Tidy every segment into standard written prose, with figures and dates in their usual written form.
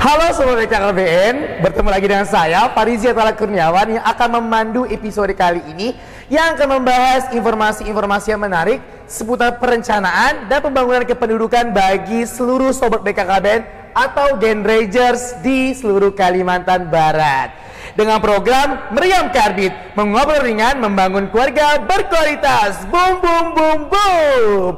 Halo Sobat BKKBN, bertemu lagi dengan saya Farizi Atala Kurniawan yang akan memandu episode kali ini yang akan membahas informasi-informasi yang menarik seputar perencanaan dan pembangunan kependudukan bagi seluruh Sobat BKKBN atau Genragers di seluruh Kalimantan Barat. Dengan program Meriam Karbit, mengobrol ringan, membangun keluarga berkualitas. Boom, boom, boom, boom.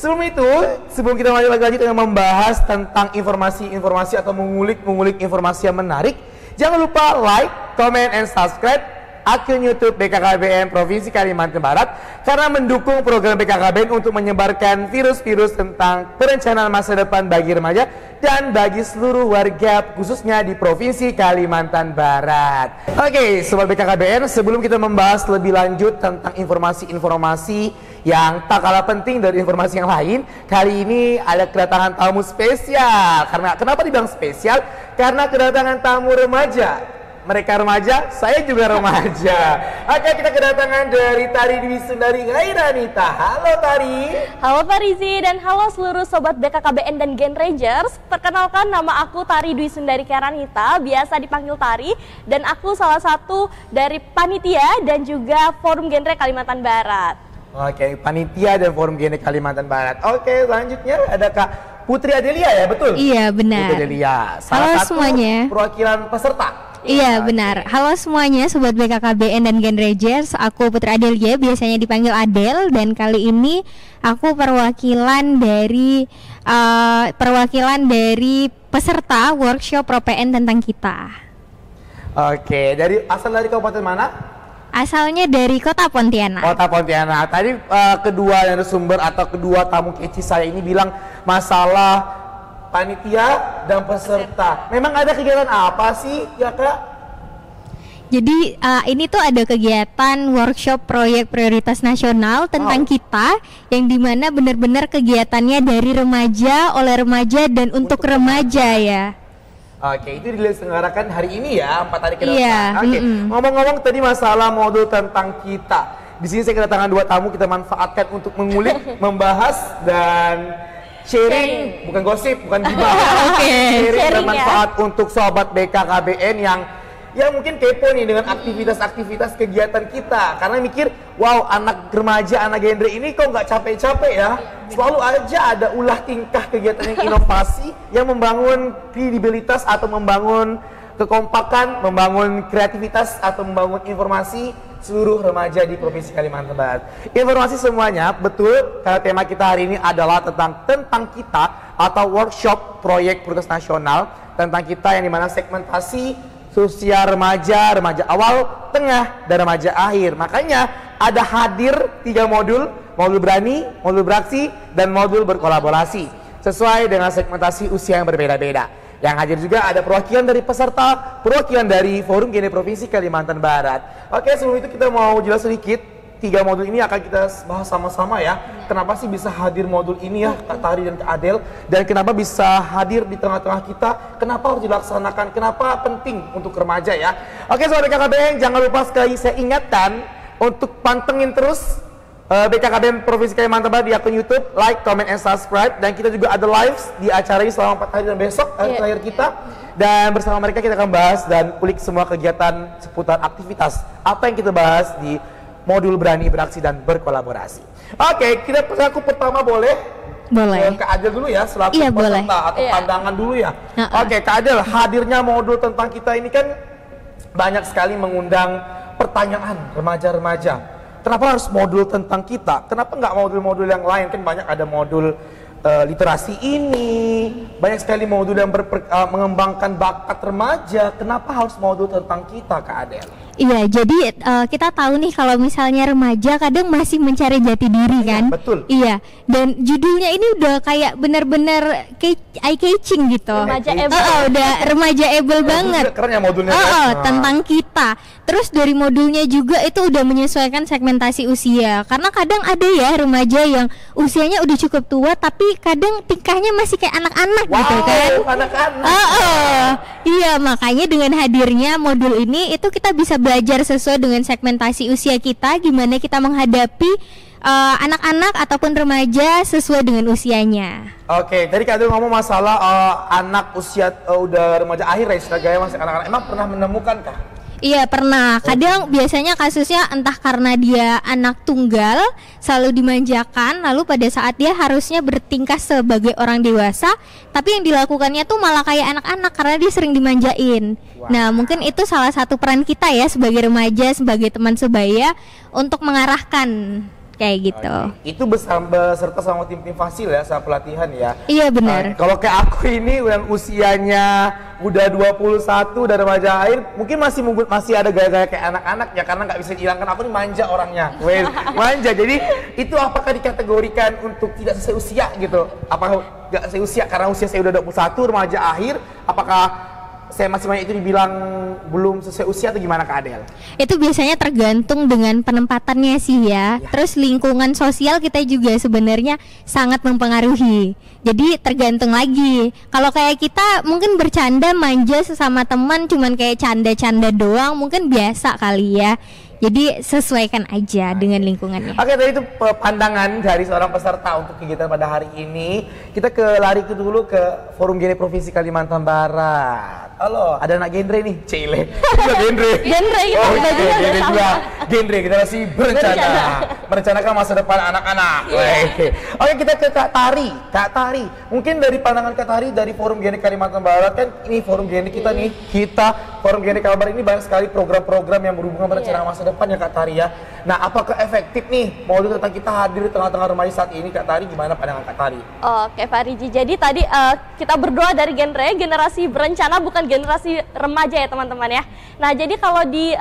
Sebelum kita lanjut dengan membahas tentang informasi-informasi atau mengulik informasi yang menarik, jangan lupa like, comment, and subscribe akun YouTube BKKBN Provinsi Kalimantan Barat karena mendukung program BKKBN untuk menyebarkan virus-virus tentang perencanaan masa depan bagi remaja dan bagi seluruh warga khususnya di Provinsi Kalimantan Barat. Oke, Sobat BKKBN, sebelum kita membahas lebih lanjut tentang informasi-informasi yang tak kalah penting dari informasi yang lain, kali ini ada kedatangan tamu spesial. Karena kenapa dibilang spesial? Karena kedatangan tamu remaja. Mereka remaja, saya juga remaja. Oke, kita kedatangan dari Tari Dwi Sundari Khairanita. Halo Tari. Halo Farizi dan halo seluruh Sobat BKKBN dan Genragers. Perkenalkan, nama aku Tari Dwi Sundari Khairanita, biasa dipanggil Tari. Dan aku salah satu dari panitia dan juga Forum Genre Kalimantan Barat. Oke, panitia dan Forum Genre Kalimantan Barat. Oke, selanjutnya ada Kak Putri Adelia, ya betul? Iya, benar. Putri Adelia, salah satu semuanya. Perwakilan peserta. Iya, benar. Halo semuanya Sobat BKKBN dan Genragers. Aku Putri Adelia, biasanya dipanggil Adel, dan kali ini aku perwakilan dari peserta workshop ProPN tentang kita. Oke, asal dari kabupaten mana? Asalnya dari Kota Pontianak. Kota Pontianak. Tadi kedua narasumber atau kedua tamu kece saya ini bilang masalah panitia dan peserta. Memang ada kegiatan apa sih ya Kak? Jadi ini tuh ada kegiatan workshop proyek prioritas nasional tentang kita, yang dimana benar-benar kegiatannya dari remaja, oleh remaja, dan untuk remaja ya. Oke, itu diselenggarakan hari ini ya, 4 hari ke depan. Iya. Oke, ngomong-ngomong tadi masalah modul tentang kita. Di sini saya kedatangan dua tamu, kita manfaatkan untuk mengulik, membahas dan sharing, bukan gosip, bukan gibah. Sharing bermanfaat untuk Sobat BKKBN yang mungkin kepo nih dengan aktivitas-aktivitas kegiatan kita, karena mikir, wow, anak remaja, anak genre ini kok nggak capek-capek ya. Selalu aja ada ulah tingkah kegiatan yang inovasi yang membangun kredibilitas atau membangun kekompakan, membangun kreativitas atau membangun informasi seluruh remaja di Provinsi Kalimantan Barat. Informasi semuanya betul, karena tema kita hari ini adalah tentang kita atau workshop proyek prioritas nasional tentang kita, yang dimana segmentasi usia remaja awal, tengah, dan remaja akhir. Makanya ada hadir 3 modul berani, modul beraksi, dan modul berkolaborasi sesuai dengan segmentasi usia yang berbeda-beda. Yang hadir juga ada perwakilan dari peserta, perwakilan dari Forum Genre Provinsi Kalimantan Barat. Oke, sebelum itu kita mau jelas sedikit 3 modul ini akan kita bahas sama-sama ya. Kenapa sih bisa hadir modul ini ya Kak Tari dan Kak Adel, dan kenapa bisa hadir di tengah-tengah kita, kenapa harus dilaksanakan, kenapa penting untuk remaja ya. Oke Sobat BKKBN, jangan lupa sekali saya ingatkan untuk pantengin terus BKKBN Provinsi Kalimantan Barat di akun YouTube, like, comment, and subscribe. Dan kita juga ada live di acara ini selama 4 hari dan besok hari terakhir kita. Dan bersama mereka kita akan bahas dan kulik semua kegiatan seputar aktivitas apa yang kita bahas di modul berani, beraksi, dan berkolaborasi. Oke, kita aku pertama boleh? Boleh. Kak Adel dulu ya, selaku peserta atau pandangan dulu ya. Oke, Kak Adel, hadirnya modul tentang kita ini kan banyak sekali mengundang pertanyaan remaja-remaja. Kenapa harus modul tentang kita? Kenapa nggak modul-modul yang lain? Kan banyak ada modul literasi ini, banyak sekali modul yang mengembangkan bakat remaja. Kenapa harus modul tentang kita, Kak Adel? Iya, jadi kita tahu nih kalau misalnya remaja kadang masih mencari jati diri kan. Betul. Iya, dan judulnya ini udah kayak bener-bener eye-catching gitu. Remaja-able. Udah remaja-able banget. Keren ya modulnya. Tentang kita. Terus dari modulnya juga itu udah menyesuaikan segmentasi usia. Karena kadang ada ya remaja yang usianya udah cukup tua tapi kadang tingkahnya masih kayak anak-anak gitu kan. Anak-anak. Iya, makanya dengan hadirnya modul ini itu kita bisa belajar sesuai dengan segmentasi usia kita, gimana kita menghadapi anak-anak ataupun remaja sesuai dengan usianya. Oke, tadi Kak Adel ngomong masalah anak usia udah remaja akhir ya istilahnya masih anak-anak. Emang pernah menemukan kah? Iya pernah, kadang biasanya kasusnya entah karena dia anak tunggal selalu dimanjakan, lalu pada saat dia harusnya bertingkah sebagai orang dewasa, tapi yang dilakukannya tuh malah kayak anak-anak karena dia sering dimanjain. Nah mungkin itu salah satu peran kita ya sebagai remaja, sebagai teman sebaya untuk mengarahkan kayak gitu. Itu beserta sama tim-tim Fasil ya saat pelatihan ya. Iya benar. Kalau kayak aku ini yang usianya udah 21 dan remaja akhir, mungkin masih ada gaya-gaya kayak anak-anak ya karena nggak bisa dihilangkan. Aku ini manja orangnya, manja. Jadi itu apakah dikategorikan untuk tidak sesuai usia gitu? Apakah nggak sesuai usia karena usia saya udah 21 remaja akhir? Apakah saya masih banyak itu dibilang belum sesuai usia atau gimana Kak Adel? Itu biasanya tergantung dengan penempatannya sih ya. Terus lingkungan sosial kita juga sebenarnya sangat mempengaruhi. Jadi tergantung lagi. Kalau kayak kita mungkin bercanda manja sesama teman cuman kayak canda-canda doang mungkin biasa kali ya. Jadi sesuaikan aja dengan lingkungannya. Oke, tadi itu pandangan dari seorang peserta untuk kegiatan pada hari ini. Kita lari dulu ke Forum Genre Provinsi Kalimantan Barat. Halo, ada anak genre nih, Cile. Juga genre. Genre kita Oh, juga genre juga. Genre kita masih berencana. Merencanakan masa depan anak-anak. Oke, kita ke Kak Tari. Kak Tari, mungkin dari pandangan Kak Tari dari Forum Genre Kalimantan Barat kan ini forum genre kita nih. Forum Genre Kalimantan Barat ini banyak sekali program-program yang berhubungan perencanaan masa depan ya Kak Tari ya. Nah, apakah efektif nih modul tentang kita hadir di tengah-tengah remaja saat ini Kak Tari? Gimana pandangan Kak Tari? Oke Fariji, jadi tadi kita berdoa dari generasi berencana bukan generasi remaja ya teman-teman ya. Nah jadi kalau di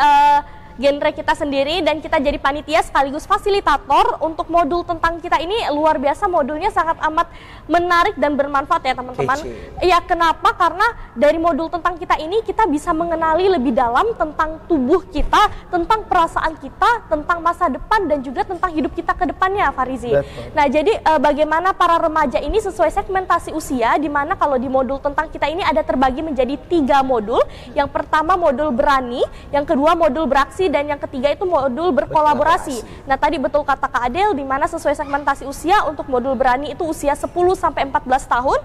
genre kita sendiri dan kita jadi panitia sekaligus fasilitator untuk modul tentang kita ini luar biasa, modulnya sangat amat menarik dan bermanfaat ya teman-teman. Iya, kenapa? Karena dari modul tentang kita ini kita bisa mengenali lebih dalam tentang tubuh kita, tentang perasaan kita, tentang masa depan dan juga tentang hidup kita ke depannya Farizi. Nah jadi bagaimana para remaja ini sesuai segmentasi usia, di mana kalau di modul tentang kita ini ada terbagi menjadi 3 modul. Yang pertama modul berani, yang kedua modul beraksi, dan yang ketiga itu modul berkolaborasi. Nah tadi betul kata Kak Adel, di mana sesuai segmentasi usia untuk modul berani itu usia 10 sampai 14 tahun,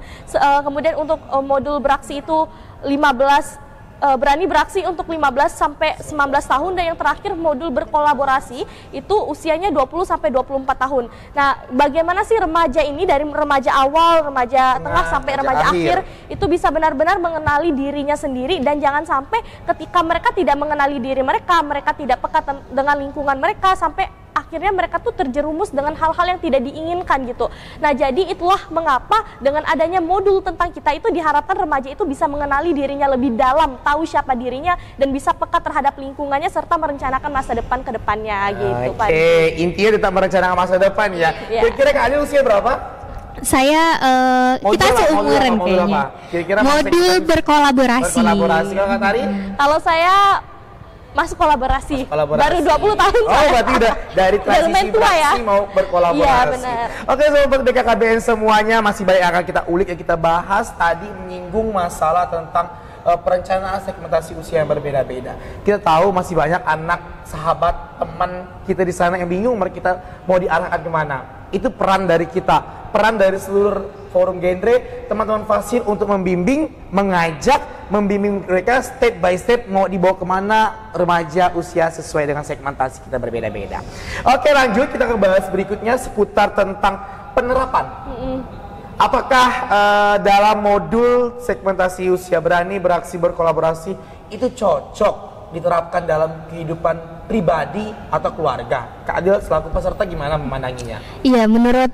kemudian untuk modul beraksi itu 15 berani beraksi untuk 15 sampai 19 tahun, dan yang terakhir modul berkolaborasi itu usianya 20 sampai 24 tahun. Nah, bagaimana sih remaja ini dari remaja awal, remaja tengah sampai remaja akhir itu bisa benar-benar mengenali dirinya sendiri, dan jangan sampai ketika mereka tidak mengenali diri mereka, mereka tidak peka dengan lingkungan mereka, sampai akhirnya mereka tuh terjerumus dengan hal-hal yang tidak diinginkan gitu. Nah jadi itulah mengapa dengan adanya modul tentang kita itu diharapkan remaja itu bisa mengenali dirinya lebih dalam, tahu siapa dirinya, dan bisa peka terhadap lingkungannya serta merencanakan masa depan ke depannya gitu Pak. Oke, intinya tetap merencanakan masa depan ya. Kira-kira Kak Adel usia berapa? Saya kita seumuran kayaknya. Kira-kira modul berkolaborasi. Kalau Kak Tari? Kalau saya masuk kolaborasi. Baru 20 tahun. Oh, berarti udah dari transisi beraksi mau berkolaborasi. Iya, benar. Oke, sobat BKKBN semuanya, masih banyak akan kita ulik, yang kita bahas tadi menyinggung masalah tentang perencanaan segmentasi usia yang berbeda-beda. Kita tahu masih banyak anak, sahabat, teman kita di sana yang bingung kita mau diarahkan kemana. Itu peran dari kita, peran dari seluruh forum genre, teman-teman Fasil untuk membimbing, mengajak, membimbing mereka step by step mau dibawa kemana remaja usia sesuai dengan segmentasi kita berbeda-beda. Oke, lanjut kita ke bahas berikutnya seputar tentang penerapan. Apakah dalam modul segmentasi usia berani beraksi berkolaborasi itu cocok diterapkan dalam kehidupan pribadi atau keluarga? Kak Adel selaku peserta gimana memandanginya? Iya, menurut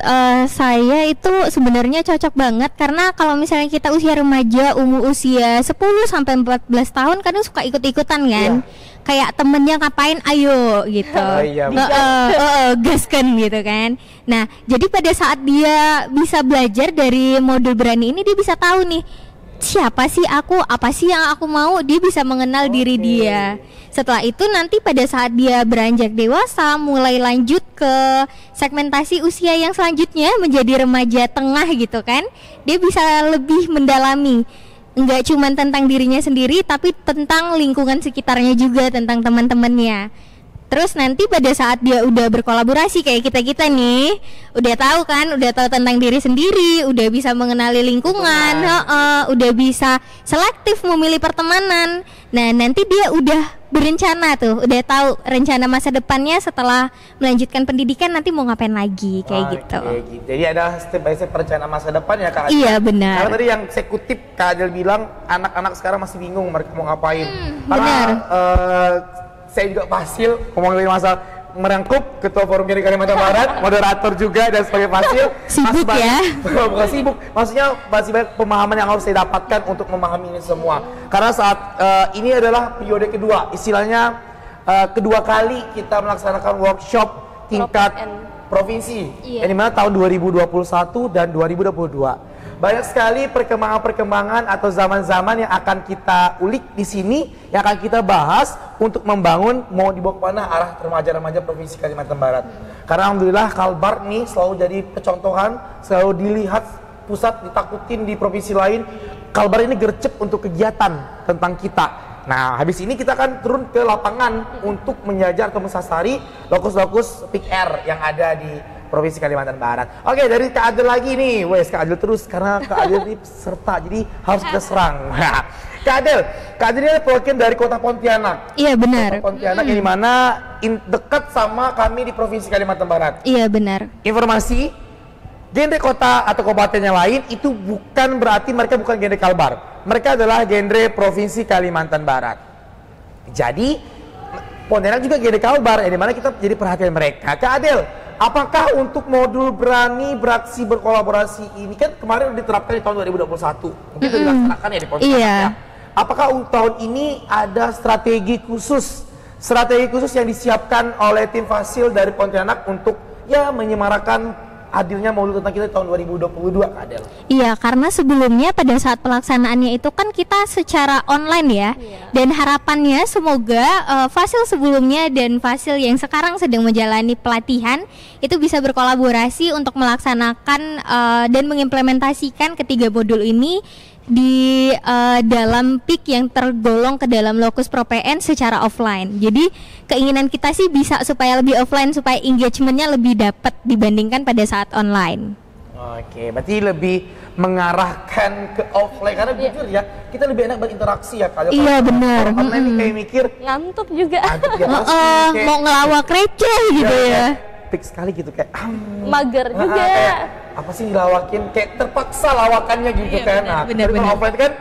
saya itu sebenarnya cocok banget, karena kalau misalnya kita usia remaja, usia 10 sampai 14 tahun kadang suka ikut-ikutan kan. Kayak temennya ngapain, ayo gitu. Gaskan gitu kan. Nah, jadi pada saat dia bisa belajar dari modul berani ini, dia bisa tahu nih siapa sih aku, apa sih yang aku mau, dia bisa mengenal diri dia. Setelah itu nanti pada saat dia beranjak dewasa, mulai lanjut ke segmentasi usia yang selanjutnya menjadi remaja tengah gitu kan, dia bisa lebih mendalami, enggak cuma tentang dirinya sendiri tapi tentang lingkungan sekitarnya juga, tentang teman-temannya. terus nanti pada saat dia udah berkolaborasi kayak kita nih, udah tahu tentang diri sendiri, udah bisa mengenali lingkungan, udah bisa selektif memilih pertemanan. Nah, nanti dia udah berencana tuh, udah tahu rencana masa depannya setelah melanjutkan pendidikan nanti mau ngapain lagi kayak gitu. Jadi ada step by step rencana masa depan ya Kak Adel. Iya benar. Karena tadi yang saya kutip Kak Adel bilang anak-anak sekarang masih bingung mereka mau ngapain. Benar. Saya juga Fasil ngomongin masalah merangkup Ketua Forum Gender Kalimantan Barat, moderator juga dan sebagai Fasil. Sibuk ya? Bukan sibuk, maksudnya masih banyak pemahaman yang harus saya dapatkan untuk memahami ini semua. Karena saat ini adalah periode kedua, istilahnya kedua kali kita melaksanakan workshop tingkat provinsi, yang dimana tahun 2021 dan 2022. Banyak sekali perkembangan-perkembangan atau zaman-zaman yang akan kita ulik di sini, yang akan kita bahas untuk membangun mau dibawa kemana arah remaja-remaja Provinsi Kalimantan Barat. Karena alhamdulillah Kalbar nih selalu jadi percontohan, selalu dilihat pusat ditakutin di provinsi lain. Kalbar ini gercep untuk kegiatan tentang kita. Nah, habis ini kita akan turun ke lapangan untuk menjajar atau mensasari lokus-lokus PIKR yang ada di Provinsi Kalimantan Barat. Oke, dari Kak Adel lagi nih. Wes, Kak Adel terus karena Kak Adel ini peserta, jadi harus kita serang. Kak Adel ini perwakilan dari Kota Pontianak. Iya, benar. Kota Pontianak yang dimana dekat sama kami di Provinsi Kalimantan Barat. Iya, benar. Informasi, genre kota atau kabupaten yang lain itu bukan berarti mereka bukan genre Kalbar. Mereka adalah genre Provinsi Kalimantan Barat. Jadi, Pontianak juga genre Kalbar, yang dimana kita jadi perhatian mereka. Kak Adel, apakah untuk modul berani beraksi berkolaborasi ini kan kemarin diterapkan di tahun 2021, mungkin sudah dilaksanakan ya di Pontianak ya. Apakah untuk tahun ini ada strategi khusus yang disiapkan oleh tim Fasil dari Pontianak untuk ya menyemarakan hadirnya modul tentang kita di tahun 2022 Kak Adel? Iya, karena sebelumnya pada saat pelaksanaannya itu kan kita secara online ya. Dan harapannya semoga Fasil sebelumnya dan Fasil yang sekarang sedang menjalani pelatihan itu bisa berkolaborasi untuk melaksanakan dan mengimplementasikan ketiga modul ini di dalam PIK yang tergolong ke dalam lokus ProPN secara offline. Jadi keinginan kita sih bisa supaya lebih offline, supaya engagementnya lebih dapat dibandingkan pada saat online. Oke, berarti lebih mengarahkan ke offline karena jujur ya kita lebih enak berinteraksi ya kalau iya benar. Online nih kayak mikir ngantuk juga. Mau ngelawak receh gitu ya. Pik sekali gitu kayak mager juga. Kayak, apa sih dilawakin kayak terpaksa lawakannya gitu kan. Nah, bener. Kalau offline kan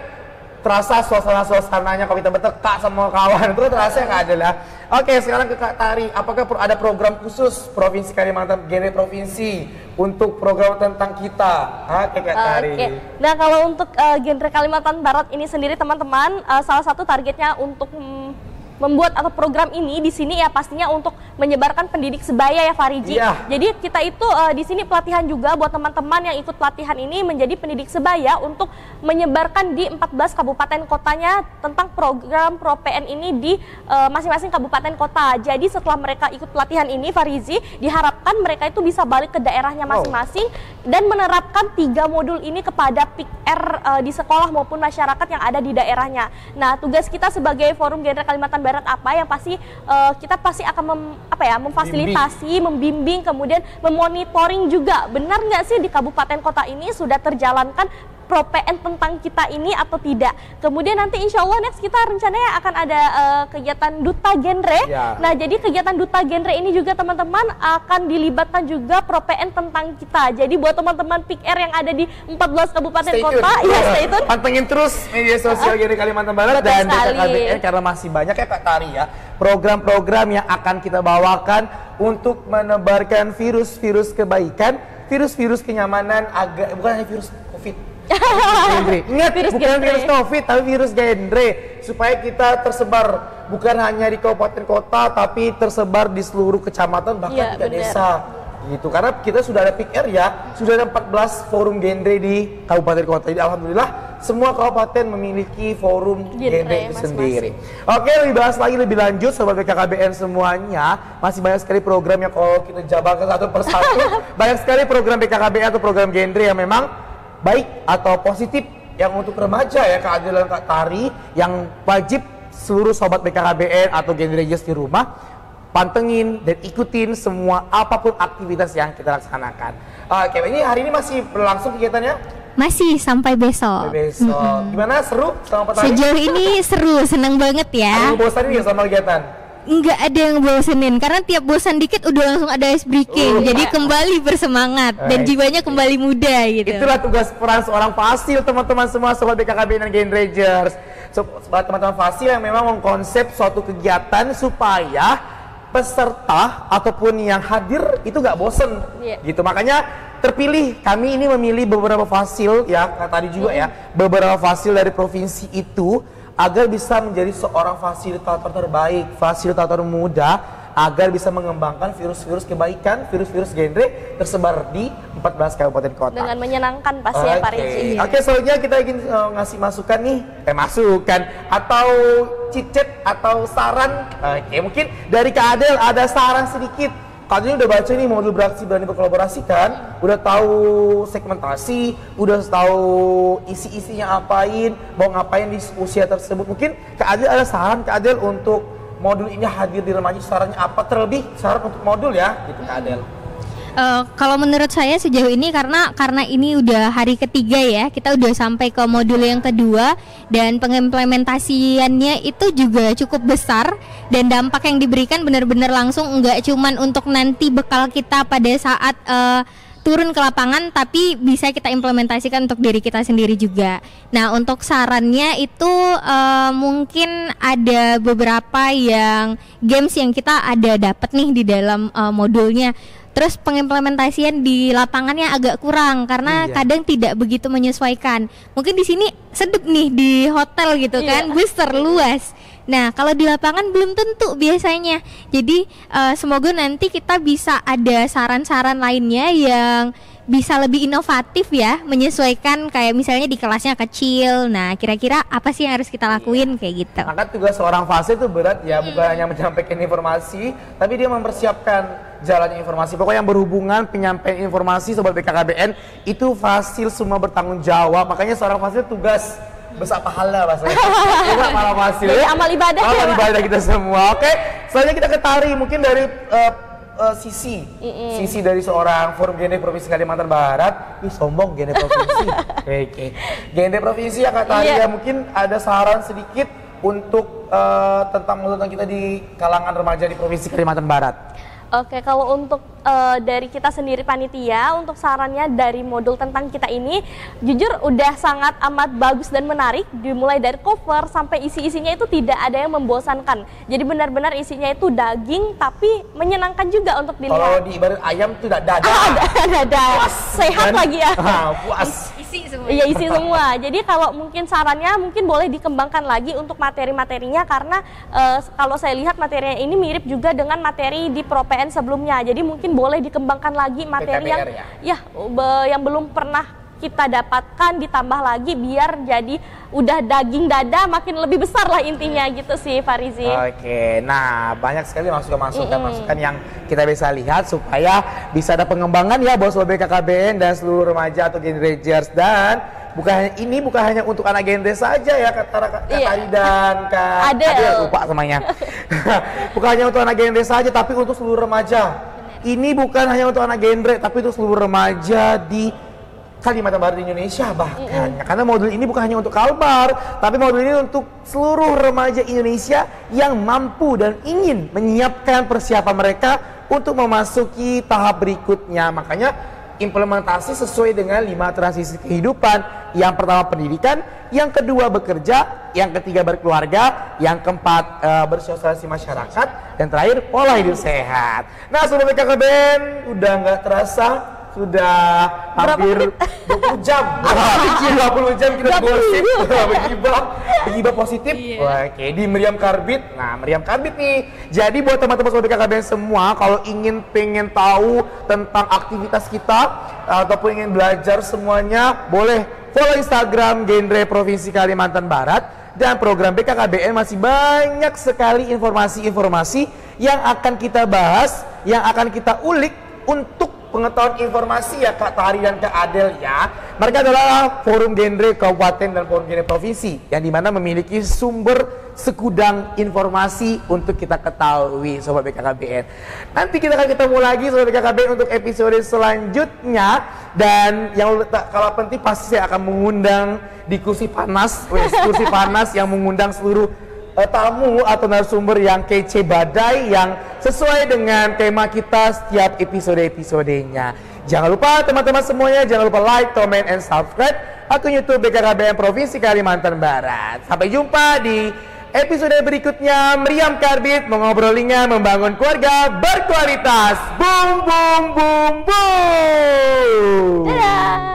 terasa suasananya kalau kita bertekak sama kawan itu terasa nggak ada lah. Oke, sekarang ke Kak Tari, apakah ada program khusus Provinsi Kalimantan, genre provinsi untuk program tentang kita? Kak Tari. Nah, kalau untuk genre Kalimantan Barat ini sendiri teman-teman, salah satu targetnya untuk membuat atau program ini di sini ya pastinya untuk menyebarkan pendidik sebaya ya Fariji. Jadi kita itu di sini pelatihan juga buat teman-teman yang ikut pelatihan ini menjadi pendidik sebaya untuk menyebarkan di 14 kabupaten kotanya tentang program ProPN ini di masing-masing kabupaten kota. Jadi setelah mereka ikut pelatihan ini Farizi, diharapkan mereka itu bisa balik ke daerahnya masing-masing dan menerapkan 3 modul ini kepada PIKR di sekolah maupun masyarakat yang ada di daerahnya. Nah, tugas kita sebagai Forum Genre Kalimantan Barat apa yang pasti kita pasti akan memfasilitasi, membimbing, kemudian memonitoring juga benar nggak sih di kabupaten kota ini sudah terjalankan ProPN tentang kita ini atau tidak. Kemudian nanti insya Allah next kita rencananya akan ada kegiatan Duta Genre. Nah, jadi kegiatan Duta Genre ini juga teman-teman akan dilibatkan juga ProPN tentang kita. Jadi buat teman-teman PIKR yang ada di 14 kabupaten kota, stay tune. Pantengin terus media sosial Genre Kalimantan Barat dan BKKBN karena masih banyak ya Kak Tari ya program-program yang akan kita bawakan untuk menebarkan virus-virus kebaikan, virus-virus kenyamanan, bukan hanya virus COVID. Ingat, bukan virus COVID tapi virus genre, supaya kita tersebar bukan hanya di kabupaten kota tapi tersebar di seluruh kecamatan bahkan di desa gitu. Karena kita sudah ada PIKR ya, sudah ada 14 forum genre di kabupaten kota. Jadi alhamdulillah semua kabupaten memiliki forum genre itu sendiri. Oke, lebih bahas lagi lebih lanjut sobat BKKBN semuanya, masih banyak sekali program yang kalau kita jabarkan satu persatu banyak sekali program BKKBN atau program genre yang memang baik atau positif yang untuk remaja ya Kak Adel dan Kak Tari, yang wajib seluruh sobat BKKBN atau Genrejers di rumah pantengin dan ikutin semua apapun aktivitas yang kita laksanakan. Oke, ini hari ini masih berlangsung kegiatannya? Masih sampai besok. Sampai besok. Gimana, seru sama petani? Sejauh ini seru, senang banget Ada ya. yang bosan nih sama kegiatan? Nggak ada yang bosenin karena tiap bosan dikit udah langsung ada ice breaking. Jadi kembali bersemangat dan jiwanya kembali muda gitu. Itulah tugas peran seorang Fasil, teman-teman semua sobat BKKBN dan Gen Rangers. Teman-teman Fasil yang memang mengkonsep suatu kegiatan supaya peserta ataupun yang hadir itu nggak bosen, gitu. Makanya terpilih, kami ini memilih beberapa Fasil ya, tadi juga ya, beberapa Fasil dari provinsi itu agar bisa menjadi seorang fasilitator terbaik, fasilitator muda, agar bisa mengembangkan virus-virus kebaikan, virus-virus genre tersebar di 14 kabupaten kota. Dengan menyenangkan pasti ya Pak Rizky. Oke, selanjutnya kita ingin ngasih masukan nih, masukan atau cicet atau saran. Oke, mungkin dari Kak Adel ada saran sedikit. Kak Adel udah baca nih modul beraksi berani berkolaborasi kan, udah tahu segmentasi, udah tahu isi-isinya apain, mau ngapain di usia tersebut. Mungkin Kak Adel ada saran Kak Adel untuk modul ini hadir di remaja, sarannya apa, terlebih saran untuk modul ya, gitu Kak Adel. Kalau menurut saya sejauh ini karena ini udah hari ketiga ya, kita udah sampai ke modul yang kedua dan pengimplementasiannya itu juga cukup besar dan dampak yang diberikan benar-benar langsung, nggak cuman untuk nanti bekal kita pada saat turun ke lapangan, tapi bisa kita implementasikan untuk diri kita sendiri juga. Nah, untuk sarannya itu mungkin ada beberapa yang games yang kita ada dapat nih di dalam modulnya. Terus pengimplementasian di lapangannya agak kurang karena kadang tidak begitu menyesuaikan. Mungkin di sini sedep nih di hotel gitu kan, besar luas. Nah, kalau di lapangan belum tentu biasanya. Jadi semoga nanti kita bisa ada saran-saran lainnya yang bisa lebih inovatif ya, menyesuaikan kayak misalnya di kelasnya kecil. Nah, kira-kira apa sih yang harus kita lakuin kayak gitu. Maka tugas seorang Fasil itu berat ya, bukan hanya menyampaikan informasi, tapi dia mempersiapkan jalannya informasi. Pokoknya yang berhubungan penyampaian informasi sobat BKKBN itu Fasil semua bertanggung jawab. Makanya seorang Fasil tugas besar pahala bahasanya. Ini para Fasil. Jadi amal ibadah ya, amal Pak. ibadah kita semua. Oke, selanjutnya kita ke Tari, mungkin dari sisi dari seorang forum genre provinsi Kalimantan Barat. Ih, sombong genre provinsi. Oke. Genre provinsi ya Kak Tari ya, mungkin ada saran sedikit untuk tentang modul kita di kalangan remaja di provinsi Kalimantan Barat. Oke, kalau untuk dari kita sendiri panitia, untuk sarannya dari modul tentang kita ini, jujur udah sangat amat bagus dan menarik. Dimulai dari cover sampai isi-isinya itu tidak ada yang membosankan. Jadi benar-benar isinya itu daging, tapi menyenangkan juga untuk dilihat. Kalau di ibarat ayam itu dada. Dada, sehat kan? lagi ya. Puas. Isi semua. Iya, isi semua. Jadi kalau mungkin sarannya mungkin boleh dikembangkan lagi untuk materi-materinya, karena kalau saya lihat materinya ini mirip juga dengan materi di ProPN sebelumnya. Jadi mungkin boleh dikembangkan lagi materi yang yang belum pernah kita dapatkan, ditambah lagi biar jadi udah daging dada makin lebih besar lah intinya gitu sih Farizi. Oke, nah banyak sekali masukan yang kita bisa lihat supaya bisa ada pengembangan ya bos BKKBN dan seluruh remaja atau Gen Rangers. Dan bukan hanya untuk anak genre saja ya, kata Tari dan Kak Adel, lupa semuanya. Bukan hanya untuk anak genre saja, tapi untuk seluruh remaja. Ini bukan hanya untuk anak genre, tapi untuk seluruh remaja di Kalimantan Barat di Indonesia bahkan. Karena modul ini bukan hanya untuk Kalbar, tapi modul ini untuk seluruh remaja Indonesia yang mampu dan ingin menyiapkan persiapan mereka untuk memasuki tahap berikutnya. Makanya implementasi sesuai dengan 5 transisi kehidupan. Yang pertama pendidikan, yang kedua bekerja, yang ketiga berkeluarga, yang keempat bersosialisasi masyarakat, dan terakhir pola hidup sehat. Nah, Sobat BKKBN, udah nggak terasa sudah hampir 20 jam. 20 jam kita gosip, begibah positif. Oke, di Meriam Karbit. Nah, Meriam Karbit nih. Jadi buat teman-teman Sobat BKKBN semua, kalau pengen tahu tentang aktivitas kita ataupun ingin belajar semuanya, boleh follow Instagram Genre Provinsi Kalimantan Barat, dan program BKKBN masih banyak sekali informasi-informasi yang akan kita bahas, yang akan kita ulik untuk pengetahuan informasi ya Kak Tari dan Kak Adel ya. Mereka adalah Forum Genre Kabupaten dan Forum Genre Provinsi yang dimana memiliki sumber segudang informasi untuk kita ketahui Sobat BKKBN. Nanti kita akan ketemu lagi Sobat BKKBN untuk episode selanjutnya. Dan yang kalau penting pasti saya akan mengundang diskusi panas yang mengundang seluruh tamu atau narasumber yang kece badai yang sesuai dengan tema kita setiap episode-episodenya. Jangan lupa teman-teman semuanya, jangan lupa like, comment, and subscribe akun YouTube BKKBN Provinsi Kalimantan Barat. Sampai jumpa di episode berikutnya. Meriam Karbit mengobrolinya membangun keluarga berkualitas. Boom boom boom boom. Dadah.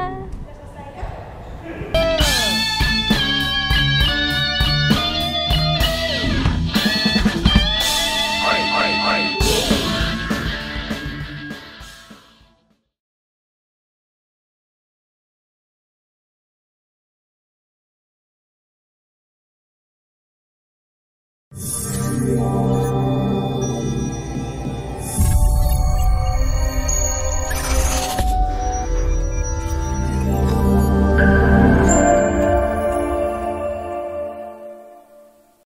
Yeah.